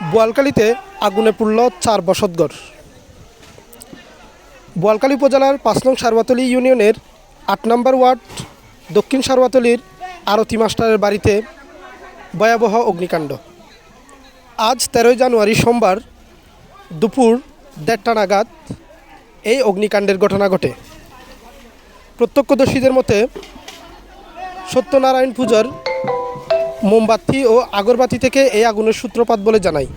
বোয়ালখালীতে আগুনে পুড়ল ৪ বসতঘর। বোয়ালখালী উপজেলার ৫ নং সারবাতলী ইউনিয়নের ৮ নম্বর ওয়ার্ড দক্ষিণ সারবাতলীর আরতি মাস্টারের বাড়িতে ভয়াবহ অগ্নিকাণ্ড। আজ ১৩ জানুয়ারি সোমবার দুপুর ১:৩০ নাগাদ এই অগ্নিকাণ্ডের ঘটনা ঘটে। প্রত্যক্ষদর্শীদের মতে সত্যনারায়ণ পূজার মোমবাতি ও আগরবাতি থেকে এই আগুনের সূত্রপাত বলে জানায়।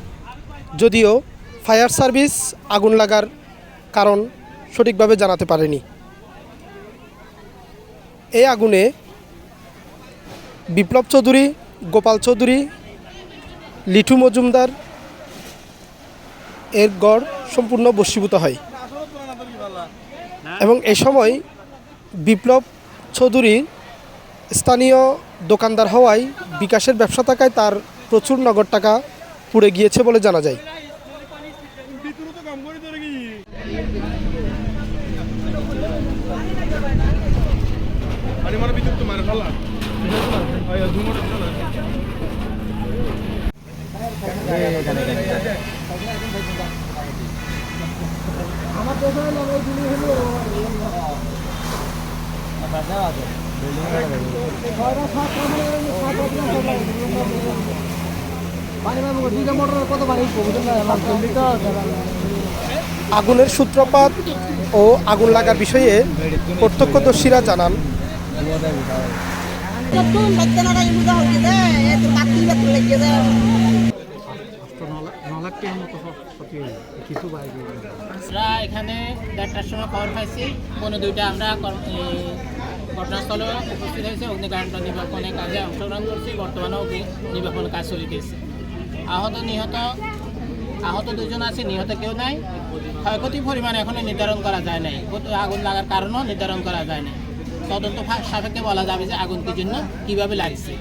যদিও ফায়ার সার্ভিস আগুন লাগার কারণ সঠিকভাবে জানাতে পারেনি। এই আগুনে বিপ্লব চৌধুরী, গোপাল চৌধুরী, লিটু মজুমদার এর গড় সম্পূর্ণ ভস্মীভূত হয় এবং এ সময় বিপ্লব চৌধুরী স্থানীয় দোকানদার হওয়ায় বিকাশের ব্যবসা থাকায় তার প্রচুর নগদ টাকা পুড়ে গিয়েছে বলে জানা যায়। আগুনের সূত্রপাত ও আগুন লাগার বিষয়ে প্রত্যক্ষদর্শীরা জানান, আমরা এখানে ১:৩০টার সময় খবর পাইছি, ১:২টা আমরা ঘটনাস্থলে উপস্থিত হয়েছে। অগ্নিকাণ্ড নির্বাপনের কাজে অংশগ্রহণ করছি। বর্তমানে অগ্নি নির্বাপনের কাজ চলিতেছে। আহত ২জন আছে, নিহত কেউ নাই। ক্ষয়ক্ষতির পরিমাণ এখনো নির্ধারণ করা যায় নাই। আগুন লাগার কারণও নির্ধারণ করা যায় নাই। তদন্ত সাপেক্ষে বলা যাবে যে আগুন কি জন্য, কীভাবে লাগছে।